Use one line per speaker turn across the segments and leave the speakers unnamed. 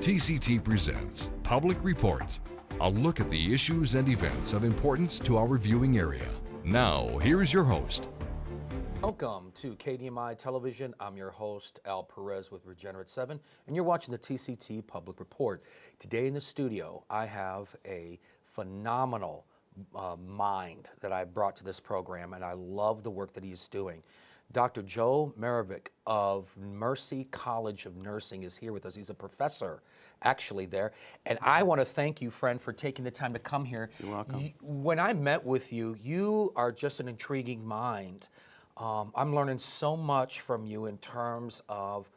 TCT presents Public Report, a look at the issues and events of importance to our viewing area. Now, here's your host.
Welcome to KDMI Television. I'm your host, Al Perez with Regenerate 7, and you're watching the TCT Public Report. Today in the studio, I have a phenomenal mind that I brought to this program, and I love the work that he's doing. Dr. Joe Moravec of Mercy College of Nursing is here with us. He's a professor, actually, there. And I want to thank you, friend, for taking the time to come here.
You're welcome.
When I met with you, you are just an intriguing mind. I'm learning so much from you in terms of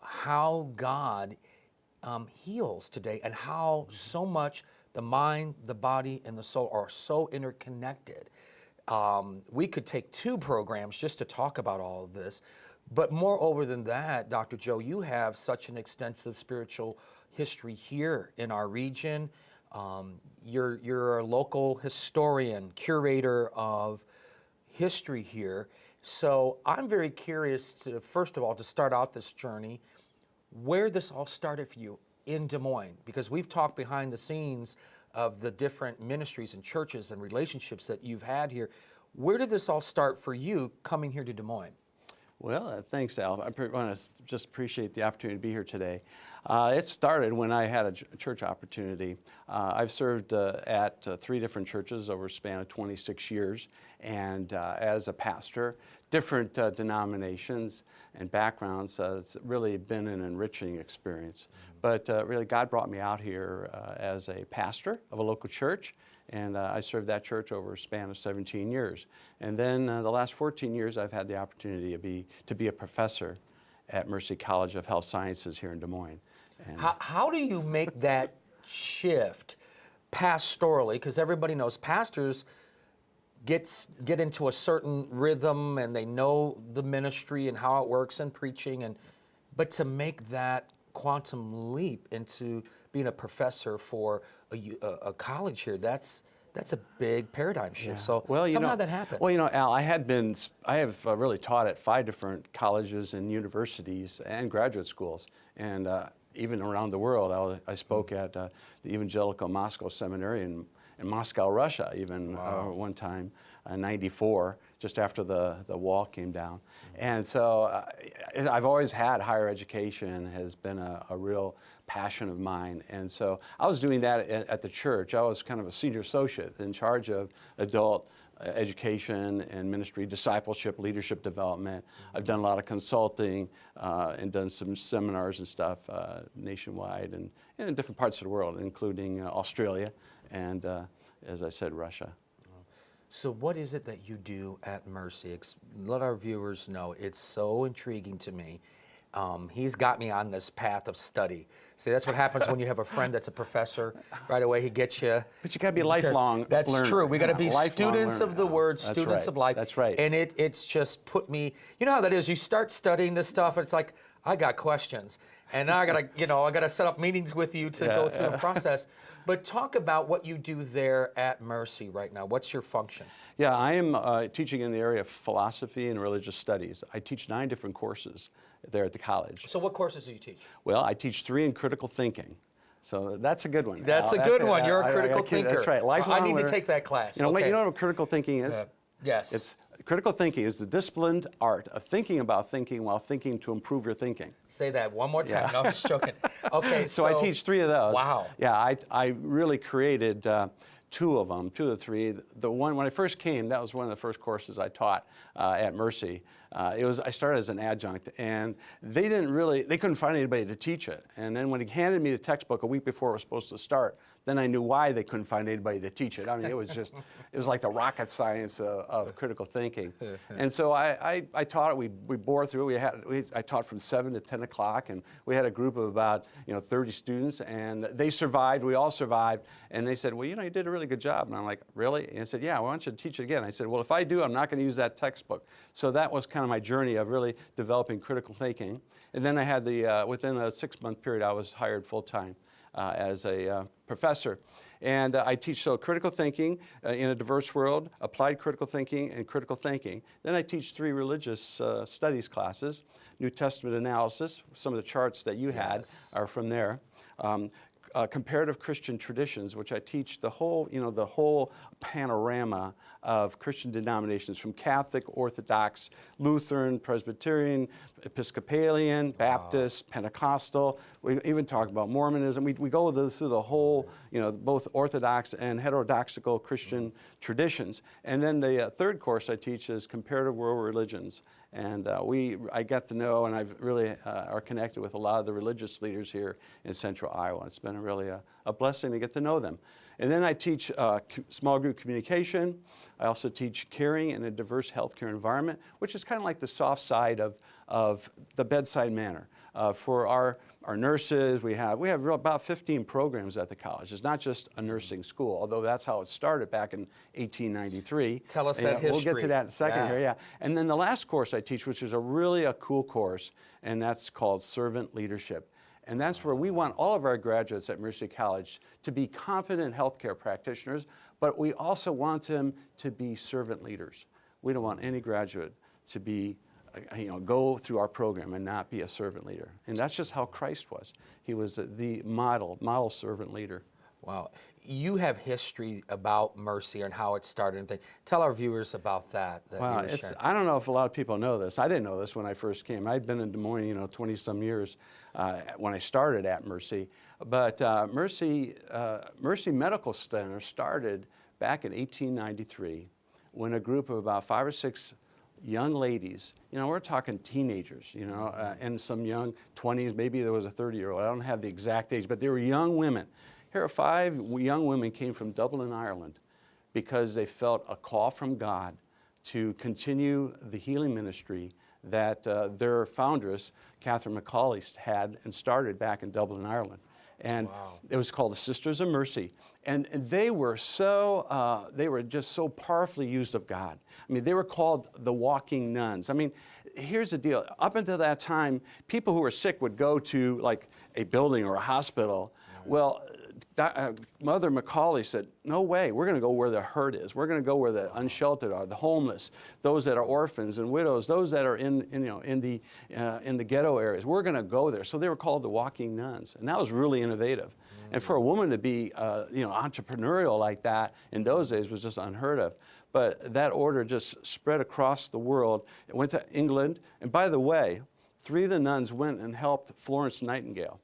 how God heals today and how so much the mind, the body, and the soul are so interconnected. We could take 2 programs just to talk about all of this. But moreover than that, Dr. Joe, you have such an extensive spiritual history here in our region. You're a local historian, curator of history here. So I'm very curious to, first of all, to start out this journey, where this all started for you in Des Moines, because we've talked behind the scenes of the different ministries and churches and relationships that you've had here. Where did this all start for you coming here to Des Moines?
Well, thanks, Al. I want to just appreciate the opportunity to be here today. It started when I had a church opportunity. I've served at 3 different churches over a span of 26 years, and as a pastor, different denominations and backgrounds. It's really been an enriching experience. But really, God brought me out here as a pastor of a local church, and I served that church over a span of 17 years. And then the last 14 years, I've had the opportunity to be a professor at Mercy College of Health Sciences here in Des Moines. And
how do you make that shift pastorally? Because everybody knows pastors get into a certain rhythm and they know the ministry and how it works and preaching, but to make that quantum leap into being a professor for a college here, that's a big paradigm shift. Yeah. So tell me how that happened.
Well, Al, I have really taught at 5 different colleges and universities and graduate schools, and even around the world. I spoke at the Evangelical Moscow Seminary in Moscow, Russia, even one time in '94, just after the wall came down. And so I've always had higher education, has been a real passion of mine. And so I was doing that at the church. I was kind of a senior associate in charge of adult education and ministry, discipleship, leadership development. I've done a lot of consulting and done some seminars and stuff nationwide and in different parts of the world, including Australia and, as I said, Russia.
So what is it that you do at Mercy? Let our viewers know. It's so intriguing to me. He's got me on this path of study. See, that's what happens when you have a friend that's a professor. Right away, he gets you.
But you got to be a lifelong
That's
learner.
true. We got to be students
learner.
of the Word,
That's
students
right.
of life.
That's right.
And it's just put me. You know how that is. You start studying this stuff, and it's like I got questions, and now I gotta set up meetings with you to go through the process. But talk about what you do there at Mercy right now. What's your function?
Yeah, I am teaching in the area of philosophy and religious studies. I teach 9 different courses there at the college.
So what courses do you teach?
Well, I teach 3 in critical thinking. So that's a good one.
That's a good one. You're a critical thinker.
That's right. Lifelong
I need
learner.
to take that class.
You know what critical thinking is?
Yes.
Critical thinking is the disciplined art of thinking about thinking while thinking to improve your thinking.
Say that one more time. Yeah. No, I'm just joking. Okay,
so I teach 3 of those.
Wow.
Yeah, I really created 2 of them, 2 of the 3. The one, when I first came, that was one of the first courses I taught at Mercy. I started as an adjunct, and they couldn't find anybody to teach it. And then when he handed me the textbook a week before it was supposed to start, then I knew why they couldn't find anybody to teach it. I mean, it was like the rocket science of critical thinking. And so I taught it. We bore through. I taught from 7 to 10 o'clock, and we had a group of about 30 students, and they survived. We all survived. And they said, well, you did a really good job. And I'm like, really? And I said, yeah, I want you to teach it again. I said, well, if I do, I'm not going to use that textbook. So that was kind of my journey of really developing critical thinking. And then I had within a 6-month period, I was hired full-time as a professor. And I teach critical thinking in a diverse world, applied critical thinking, and critical thinking. Then I teach 3 religious studies classes, New Testament analysis. Some of the charts that you had are from there. comparative Christian traditions, which I teach the whole panorama of Christian denominations, from Catholic, Orthodox, Lutheran, Presbyterian, Episcopalian, Baptist, Pentecostal. We even talk about Mormonism. We go through the whole, both Orthodox and heterodoxical Christian traditions. And then the third course I teach is comparative world religions. And I get to know, and I've really are connected with a lot of the religious leaders here in Central Iowa. It's been really a blessing to get to know them. And then I teach small group communication. I also teach caring in a diverse healthcare environment, which is kind of like the soft side of the bedside manner. For our nurses, we have about 15 programs at the college. It's not just a nursing school, although that's how it started back in 1893.
Tell us that history.
We'll get to that in a second here, yeah. And then the last course I teach, which is really a cool course, and that's called Servant Leadership. And that's where we want all of our graduates at Mercy College to be competent healthcare practitioners, but we also want them to be servant leaders. We don't want any graduate to be go through our program and not be a servant leader. And that's just how Christ was. He was the model servant leader.
Wow. You have history about Mercy and how it started and things. Tell our viewers about that.
Wow, I don't know if a lot of people know this. I didn't know this when I first came. I'd been in Des Moines, 20-some years when I started at Mercy. But Mercy Medical Center started back in 1893 when a group of about 5 or 6 young ladies, we're talking teenagers, and some young 20s, maybe there was a 30-year-old. I don't have the exact age, but they were young women. Here are 5 young women came from Dublin, Ireland, because they felt a call from God to continue the healing ministry that their foundress, Catherine McCauley, had and started back in Dublin, Ireland. And it was called the Sisters of Mercy. And they were just so powerfully used of God. I mean, they were called the walking nuns. I mean, here's the deal. Up until that time, people who were sick would go to like a building or a hospital. Well, Mother McCauley said, no way, we're going to go where the hurt is. We're going to go where the unsheltered are, the homeless, those that are orphans and widows, those that are in the ghetto areas. We're going to go there. So they were called the walking nuns, and that was really innovative. And for a woman to be entrepreneurial like that in those days was just unheard of. But that order just spread across the world. It went to England, and by the way, 3 of the nuns went and helped Florence Nightingale.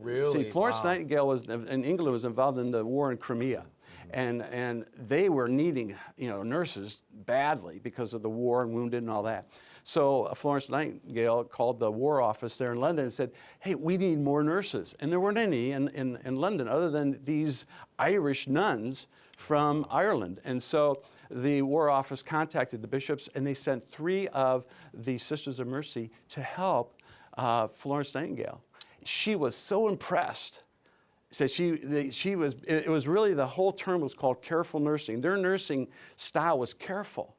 Really?
See, Florence Nightingale in England was involved in the war in Crimea, and they were needing nurses badly because of the war and wounded and all that. So Florence Nightingale called the War Office there in London and said, hey, we need more nurses. And there weren't any in London other than these Irish nuns from Ireland. And so the War Office contacted the bishops, and they sent 3 of the Sisters of Mercy to help Florence Nightingale. She was so impressed. So it was really, the whole term was called careful nursing. Their nursing style was careful.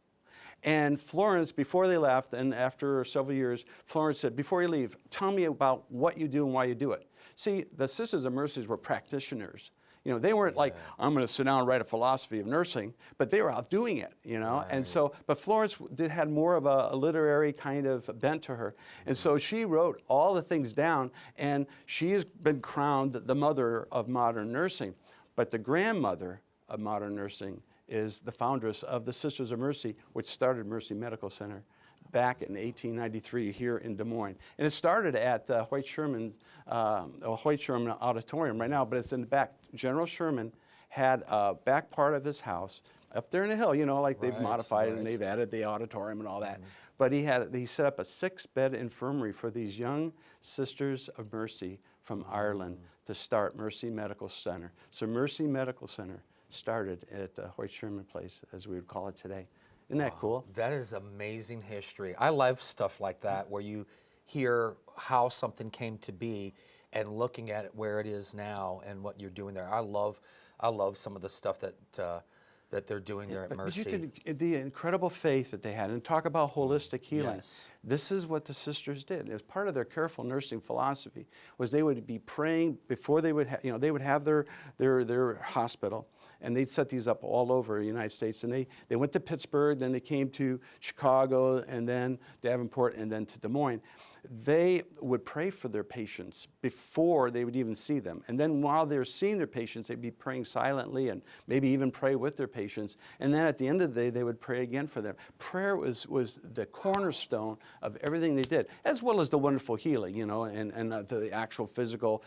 And Florence, before they left, and after several years, Florence said, before you leave, tell me about what you do and why you do it. See, the Sisters of Mercy were practitioners. They weren't like, I'm going to sit down and write a philosophy of nursing, but they were out doing it, Right. And so, but Florence had more of a literary kind of bent to her. And so she wrote all the things down, and she has been crowned the mother of modern nursing. But the grandmother of modern nursing is the foundress of the Sisters of Mercy, which started Mercy Medical Center back in 1893 here in Des Moines. And it started at Hoyt Sherman Auditorium right now, but it's in the back. General Sherman had a back part of his house up there in the hill, like they've modified it and they've added the auditorium and all that. But he set up a 6-bed infirmary for these young Sisters of Mercy from Ireland to start Mercy Medical Center. So Mercy Medical Center started at Hoyt Sherman Place, as we would call it today. Isn't that cool?
That is amazing history. I love stuff like that, where you hear how something came to be and looking at it where it is now and what you're doing there. I love some of the stuff that they're doing there at Mercy.
But the incredible faith that they had, and talk about holistic healing.
Yes.
This is what the sisters did. It was part of their careful nursing philosophy. Was they would be praying before they would, they would have their hospital, and they'd set these up all over the United States. And they went to Pittsburgh, then they came to Chicago, and then Davenport, and then to Des Moines. they would pray for their patients before they would even see them. And then while they're seeing their patients, they'd be praying silently and maybe even pray with their patients. And then at the end of the day, they would pray again for them. Prayer was the cornerstone of everything they did, as well as the wonderful healing, and the actual physical,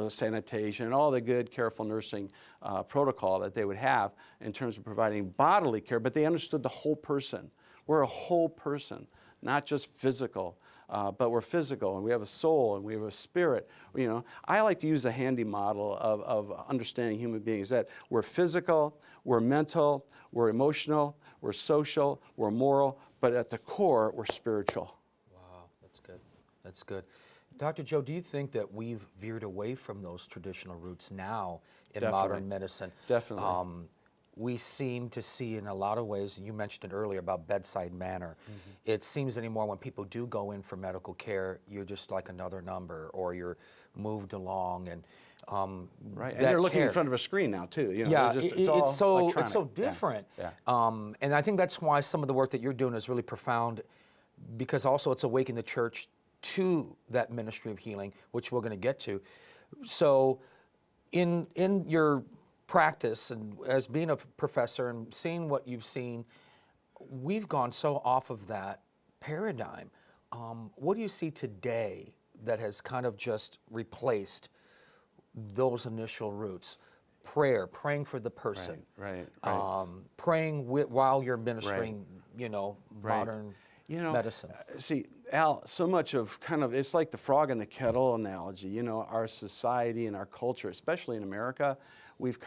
sanitation and all the good, careful nursing protocol that they would have in terms of providing bodily care. But they understood the whole person. We're a whole person, not just physical. But we're physical, and we have a soul, and we have a spirit. I like to use a handy model of understanding human beings, that we're physical, we're mental, we're emotional, we're social, we're moral, but at the core, we're spiritual.
Wow, that's good. That's good. Dr. Joe, do you think that we've veered away from those traditional roots now in modern medicine?
Definitely.
We seem to see in a lot of ways, and you mentioned it earlier about bedside manner.
Mm-hmm.
It seems anymore when people do go in for medical care, you're just like another number, or you're moved along, and
right. And they're looking in front of a screen now too.
Yeah,
it's
so different.
Yeah.
And I think that's why some of the work that you're doing is really profound, because also it's awakening the church to that ministry of healing, which we're going to get to. So, in your practice and as being a professor and seeing what you've seen, we've gone so off of that paradigm. What do you see today that has kind of just replaced those initial roots? Praying for the person,
right.
Praying while you're ministering, modern medicine.
See, Al, so much of it's like the frog in the kettle analogy. Our society and our culture, especially in America, we've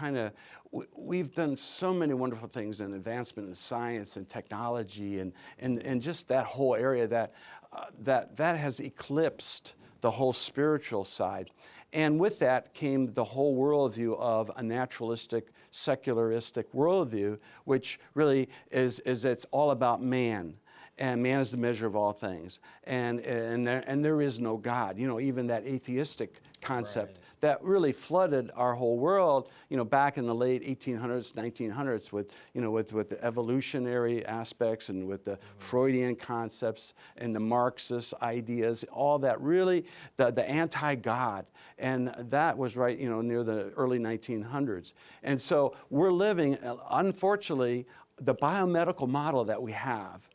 done so many wonderful things in advancement in science and technology and just that whole area that has eclipsed the whole spiritual side. And with that came the whole worldview of a naturalistic, secularistic worldview, which really is it's all about man. And man is the measure of all things. And there is no God. Even that atheistic concept that really flooded our whole world, back in the late 1800s, 1900s with the evolutionary aspects and with the Freudian concepts and the Marxist ideas, all that really, the anti-God. And that was right, near the early 1900s. And so we're living, unfortunately, the biomedical model that we have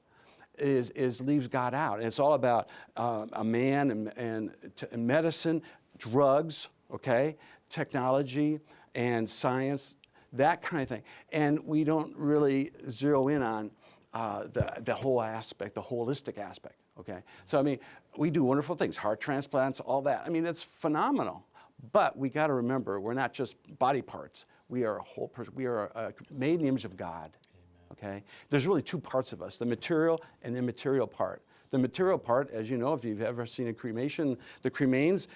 is leaves God out. And it's all about a man and medicine, drugs, technology and science, that kind of thing. And we don't really zero in on the whole aspect, the holistic aspect, So, we do wonderful things, heart transplants, all that. That's phenomenal. But we got to remember, we're not just body parts. We are a whole person. We are made in the image of God. There's really two parts of us, the material and immaterial part. The material part, as you know, if you've ever seen a cremation, the cremains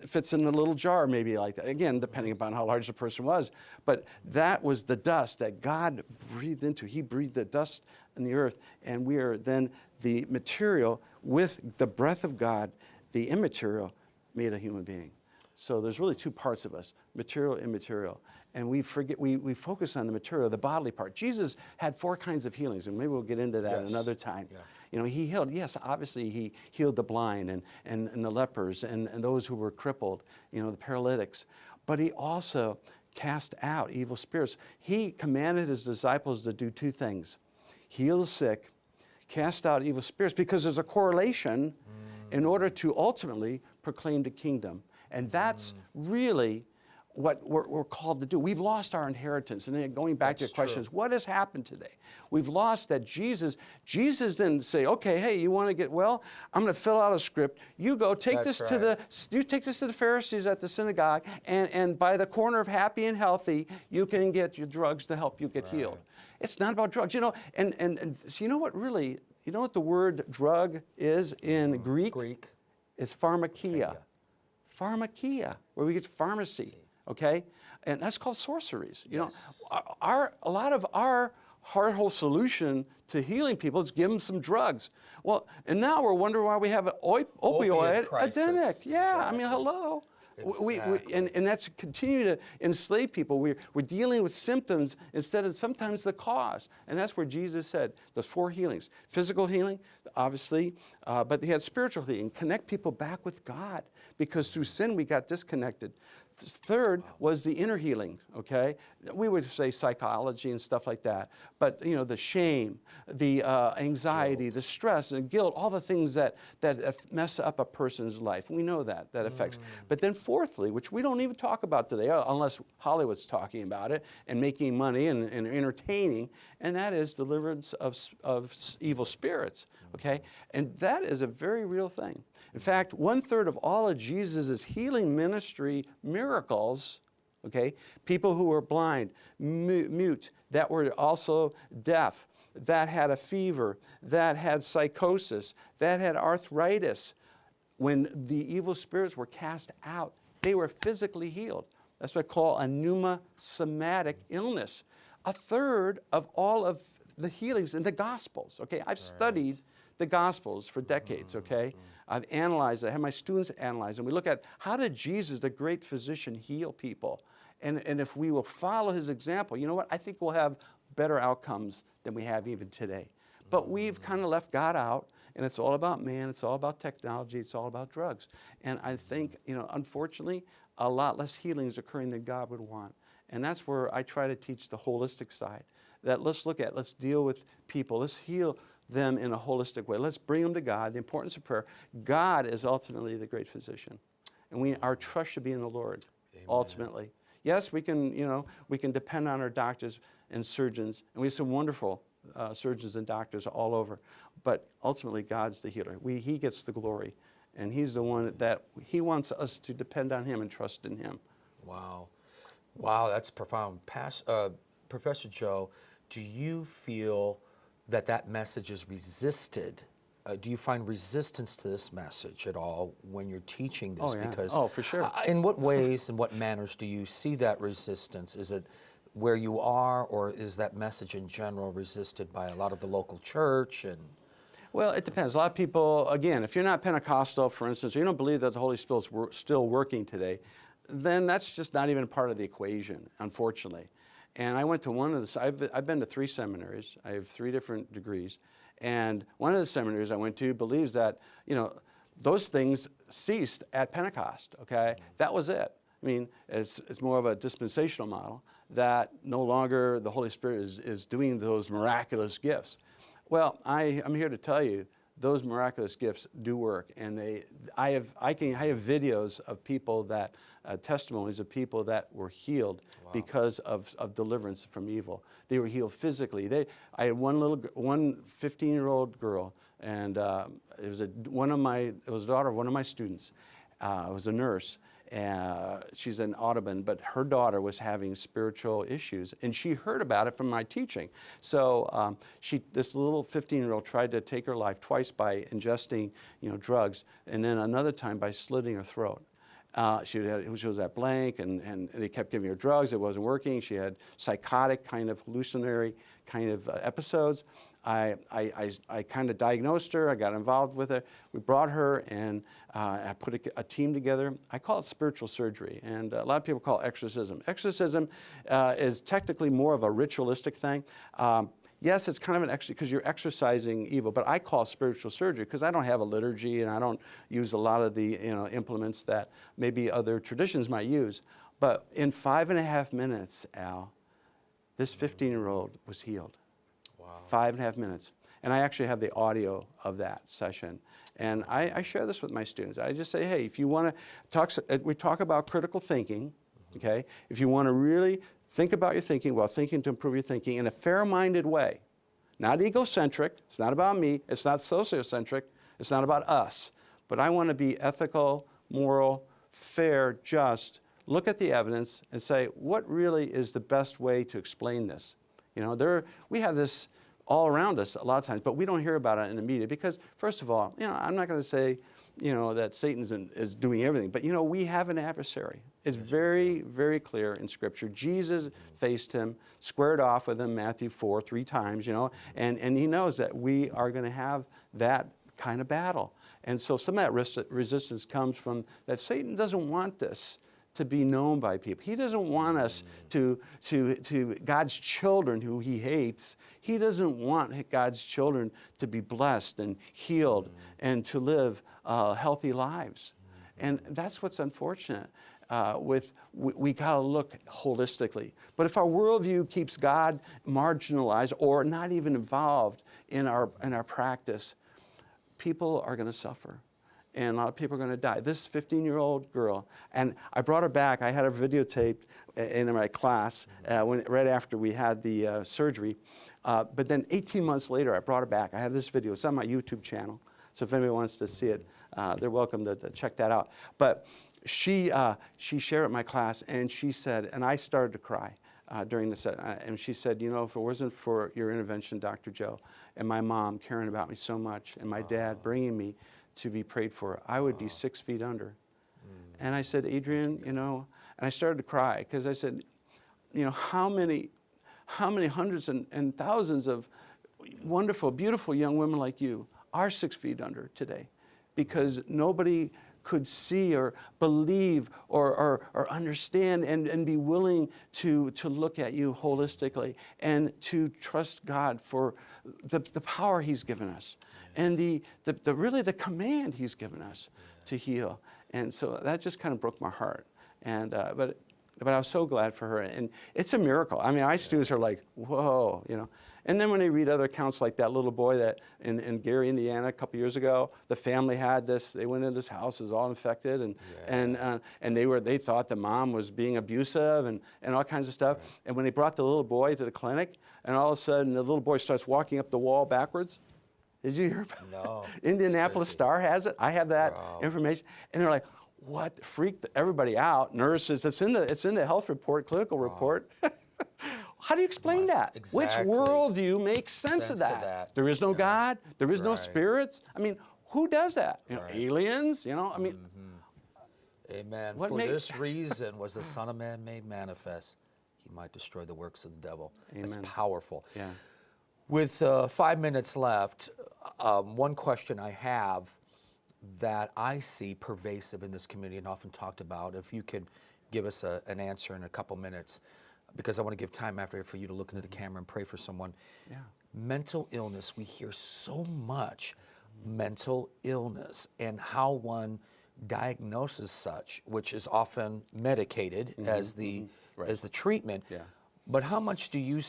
fits in a little jar maybe like that. Again, depending upon how large the person was. But that was the dust that God breathed into. He breathed the dust in the earth, and we are then the material with the breath of God, the immaterial, made a human being. So there's really two parts of us, material, immaterial. And we focus on the material, the bodily part. Jesus had 4 kinds of healings, and maybe we'll get into that another time. Yeah. He healed, yes, obviously he healed the blind and the lepers and those who were crippled, the paralytics. But he also cast out evil spirits. He commanded his disciples to do 2 things: heal the sick, cast out evil spirits, because there's a correlation in order to ultimately proclaim the kingdom. And that's really what we're called to do. We've lost our inheritance. And then going back to your questions, what has happened today? We've lost that Jesus didn't say, okay, hey, you want to get well? I'm going to fill out a script. You go take this to the Pharisees at the synagogue, and by the corner of happy and healthy, you can get your drugs to help you get healed. It's not about drugs, and so you know what the word drug is in Greek? It's pharmakia. Pharmakia, where we get pharmacy. And that's called sorceries. A lot of our whole solution to healing people is give them some drugs. Well, and now we're wondering why we have an opioid epidemic. Yeah,
Exactly.
Hello. And that's continue to enslave people. We're dealing with symptoms instead of sometimes the cause. And that's where Jesus said, those 4 healings. Physical healing, obviously, but he had spiritual healing. Connect people back with God, because through sin we got disconnected. Third was the inner healing, okay? We would say psychology and stuff like that. But, you know, the shame, the anxiety, the stress and guilt, all the things that mess up a person's life. We know that affects. But then fourthly, which we don't even talk about today, unless Hollywood's talking about it and making money and entertaining, and that is deliverance of evil spirits, okay? And that is a very real thing. In fact, 1/3 of all of Jesus' healing ministry miracles, okay, people who were blind, mute, that were also deaf, that had a fever, that had psychosis, that had arthritis, when the evil spirits were cast out, they were physically healed. That's what I call a pneumosomatic illness. 1/3 of all of the healings in the Gospels, okay? I've studied the Gospels for decades, okay? I've analyzed it. I have my students analyze, and we look at how did Jesus, the great physician, heal people? And if we will follow his example, you know what? I think we'll have better outcomes than we have even today. But we've kind of left God out, and it's all about man, it's all about technology, it's all about drugs. And I think, you know, unfortunately, a lot less healing is occurring than God would want. And that's where I try to teach the holistic side, that let's deal with people, let's heal them in a holistic way. Let's bring them to God, the importance of prayer. God is ultimately the great physician. And our trust should be in the Lord, ultimately. Yes, we can depend on our doctors and surgeons, and we have some wonderful surgeons and doctors all over. But ultimately, God's the healer. He gets the glory, and he's the one that he wants us to depend on him and trust in him.
Wow. Wow, that's profound. Professor Joe, do you feel that message is resisted? Do you find resistance to this message at all when you're teaching this?
Oh, yeah.
Because,
for sure.
In what ways and what manners do you see that resistance? Is it where you are, or is that message in general resisted by a lot of the local church?
Well, it depends. A lot of people, again, if you're not Pentecostal, for instance, or you don't believe that the Holy Spirit's still working today, then that's just not even part of the equation, unfortunately. And I went to one of the, I've been to 3 seminaries. I have 3 different degrees. And one of the seminaries I went to believes that, you know, those things ceased at Pentecost, okay? That was it. I mean, it's more of a dispensational model that no longer the Holy Spirit is doing those miraculous gifts. Well, I'm here to tell you, those miraculous gifts do work, and I have videos of people that, testimonies of people that were healed because of deliverance from evil. They were healed physically. I had one 15-year-old girl, and it was a daughter of one of my students. It was a nurse. She's an Audubon, but her daughter was having spiritual issues, and she heard about it from my teaching. So this little 15-year-old tried to take her life twice by ingesting, drugs, and then another time by slitting her throat. She was at blank, and they kept giving her drugs. It wasn't working. She had psychotic kind of hallucinatory kind of episodes. I kind of diagnosed her. I got involved with her. We brought her, and I put a team together. I call it spiritual surgery, and a lot of people call it exorcism. Exorcism is technically more of a ritualistic thing. Yes, it's kind of an because you're exorcising evil, but I call it spiritual surgery because I don't have a liturgy and I don't use a lot of the implements that maybe other traditions might use. But in 5.5 minutes, Al, this 15-year-old was healed. Wow. 5.5 minutes. And I actually have the audio of that session. And I share this with my students. I just say, hey, if you want to we talk about critical thinking, okay? If you want to really think about your thinking while thinking to improve your thinking in a fair-minded way, not egocentric, it's not about me, it's not sociocentric, it's not about us, but I want to be ethical, moral, fair, just, look at the evidence and say, what really is the best way to explain this? We have this all around us a lot of times, but we don't hear about it in the media because, first of all, I'm not going to say, that Satan is doing everything, but, we have an adversary. It's very, very clear in Scripture. Jesus faced him, squared off with him, Matthew 4, 3 times, and he knows that we are going to have that kind of battle. And so some of that resistance comes from that Satan doesn't want this to be known by people. He doesn't want us to God's children who he hates. He doesn't want God's children to be blessed and healed and to live healthy lives. And that's what's unfortunate. We got to look holistically. But if our worldview keeps God marginalized or not even involved in our practice, people are going to suffer. And a lot of people are going to die. This 15-year-old girl, and I brought her back. I had her videotaped in my class right after we had the surgery. But then 18 months later, I brought her back. I have this video. It's on my YouTube channel. So if anybody wants to see it, they're welcome to check that out. But she shared at my class, and she said, and I started to cry during the set. And she said, you know, if it wasn't for your intervention, Dr. Joe, and my mom caring about me so much, and my dad bringing me to be prayed for, I would be 6 feet under. And I said, Adrian, you know, and I started to cry because I said, you know, how many hundreds and thousands of wonderful, beautiful young women like you are 6 feet under today because nobody could see or believe or understand and be willing to look at you holistically and to trust God for the power he's given us and the really the command he's given us to heal. And so that just kind of broke my heart. And but I was so glad for her, and it's a miracle. I mean, students are like, whoa, you know. And then when they read other accounts like that little boy that in Gary, Indiana, a couple years ago, the family had this. They went into this house, it was all infected, and they thought the mom was being abusive and all kinds of stuff. Right. And when they brought the little boy to the clinic, and all of a sudden the little boy starts walking up the wall backwards. Did you hear about
No.
Indianapolis Star has it. I have that information, and they're like, what? Freaked everybody out. Nurses, it's in the health report, clinical report. How do you explain that?
Exactly.
Which worldview makes sense of that? There is no God. There is no spirits. I mean, who does that? You know, aliens. You know, I mean.
Amen. For this reason was the Son of Man made manifest. He might destroy the works of the devil.
Amen.
It's powerful.
Yeah.
With 5 minutes left, one question I have that I see pervasive in this community and often talked about, if you could give us an answer in a couple minutes, because I want to give time after for you to look into the camera and pray for someone.
Yeah.
Mental illness, we hear so much mental illness and how one diagnoses such, which is often medicated as the treatment. Yeah. But how much do you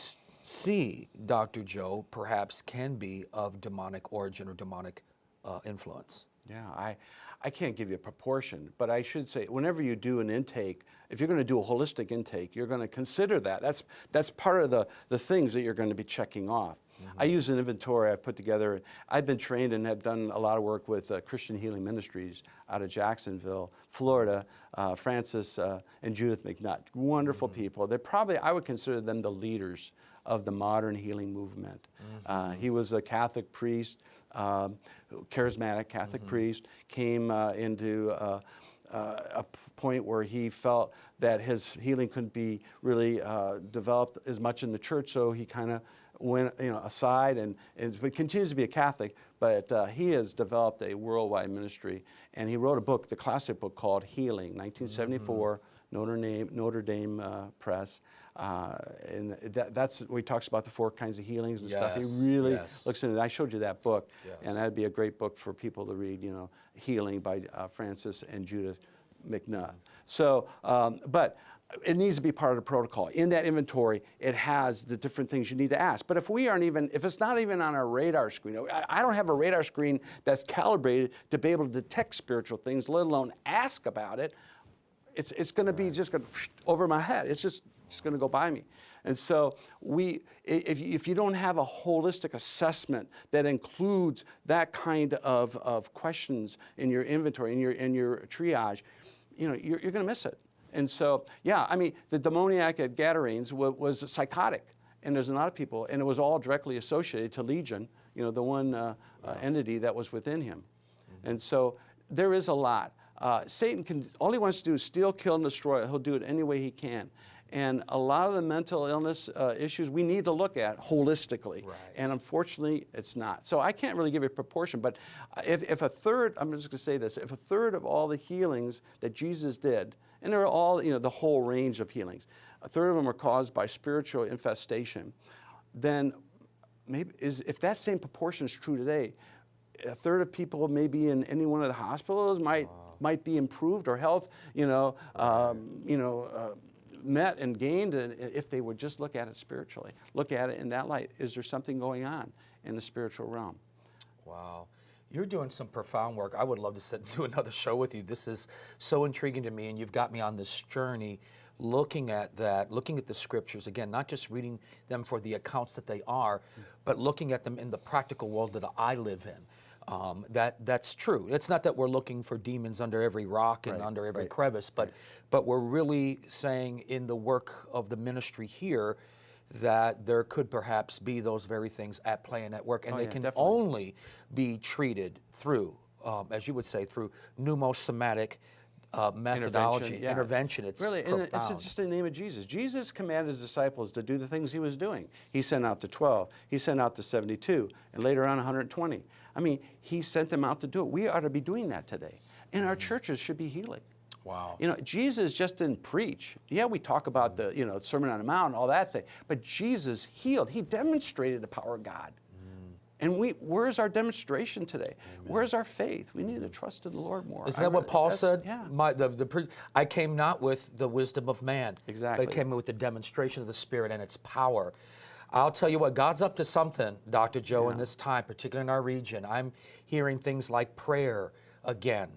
see, Dr. Joe, perhaps can be of demonic origin or demonic influence?
Yeah, I can't give you a proportion, but I should say whenever you do an intake, if you're going to do a holistic intake, you're going to consider that. That's part of the things that you're going to be checking off. I use an inventory I've put together. I've been trained and have done a lot of work with Christian Healing Ministries out of Jacksonville, Florida, Francis and Judith McNutt. Wonderful people. They're probably, I would consider them the leaders of the modern healing movement. He was a Catholic priest, charismatic Catholic priest, came into a point where he felt that his healing couldn't be really developed as much in the church, so he kind of went aside and continues to be a Catholic, but he has developed a worldwide ministry, and he wrote a book, the classic book called Healing, 1974, Notre Dame Press. And that's where he talks about the 4 kinds of healings and stuff. He really looks into it. I showed you that book, and that'd be a great book for people to read, Healing by Francis and Judith McNutt. So, but it needs to be part of the protocol. In that inventory, it has the different things you need to ask. But if it's not even on our radar screen, I don't have a radar screen that's calibrated to be able to detect spiritual things, let alone ask about it, it's going to be just going over my head. It's just going to go by me. And so if you don't have a holistic assessment that includes that kind of questions in your inventory, in your triage, you're going to miss it. And so, yeah, I mean, the demoniac at Gadarenes was psychotic, and there's a lot of people, and it was all directly associated to Legion, the one entity that was within him. And so there is a lot. Satan only wants to do is steal, kill, and destroy. He'll do it any way he can. And a lot of the mental illness issues we need to look at holistically.
Right.
And unfortunately, it's not. So I can't really give you a proportion, but if a third, I'm just going to say this, if a third of all the healings that Jesus did, and they're all, the whole range of healings, a third of them are caused by spiritual infestation, then maybe if that same proportion is true today, a third of people maybe in any one of the hospitals might be improved or health, met and gained if they would just look at it spiritually, look at it in that light. Is there something going on in the spiritual realm?
Wow. You're doing some profound work. I would love to sit and do another show with you. This is so intriguing to me, and you've got me on this journey looking at that, looking at the scriptures, again, not just reading them for the accounts that they are, but looking at them in the practical world that I live in. That's true. It's not that we're looking for demons under every rock and under every crevice, but we're really saying in the work of the ministry here that there could perhaps be those very things at play and at work, and they can only be treated through, as you would say, through pneumosomatic methodology, intervention. It's
really,
profound.
and it's just in the name of Jesus. Jesus commanded his disciples to do the things he was doing. He sent out the 12. He sent out the 72, and later on 120. I mean, he sent them out to do it. We ought to be doing that today. And our churches should be healing.
Wow.
Jesus just didn't preach. Yeah, we talk about the, Sermon on the Mount and all that thing, but Jesus healed. He demonstrated the power of God. And where's our demonstration today? Amen. Where's our faith? We need to trust in the Lord more.
Isn't that what Paul said?
Yeah.
I came not with the wisdom of man,
exactly,
but I came with the demonstration of the Spirit and its power. I'll tell you what, God's up to something, Dr. Joe, in this time, particularly in our region. I'm hearing things like prayer again.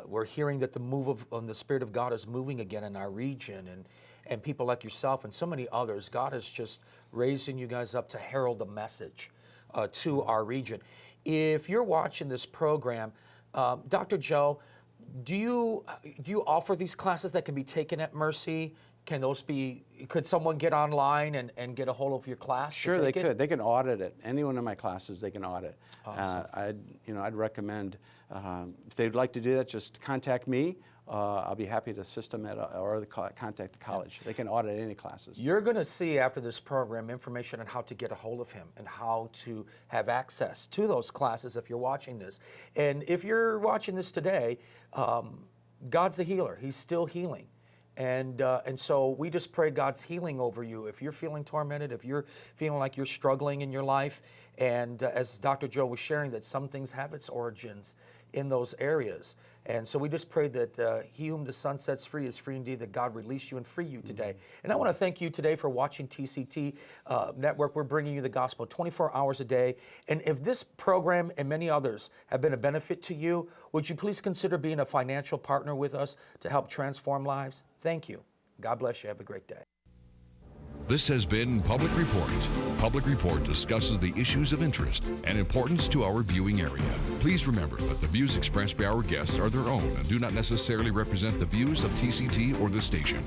We're hearing that the move of the Spirit of God is moving again in our region, and people like yourself and so many others. God is just raising you guys up to herald a message to our region. If you're watching this program, Dr. Joe, do you offer these classes that can be taken at Mercy? Could someone get online and get a hold of your class?
Sure, they could. They can audit it. Any one of my classes, they can audit.
Awesome.
I'd recommend, if they'd like to do that, just contact me. I'll be happy to assist them or contact the college. They can audit any classes.
You're going to see after this program information on how to get a hold of him and how to have access to those classes if you're watching this. And if you're watching this today, God's a healer. He's still healing. And so we just pray God's healing over you. If you're feeling tormented, if you're feeling like you're struggling in your life, and as Dr. Joe was sharing, that some things have its origins in those areas. And so we just pray that he whom the Son sets free is free indeed, that God release you and free you today. And I want to thank you today for watching TCT Network. We're bringing you the gospel 24 hours a day. And if this program and many others have been a benefit to you, would you please consider being a financial partner with us to help transform lives? Thank you. God bless you. Have a great day.
This has been Public Report. Public Report discusses the issues of interest and importance to our viewing area. Please remember that the views expressed by our guests are their own and do not necessarily represent the views of TCT or the station.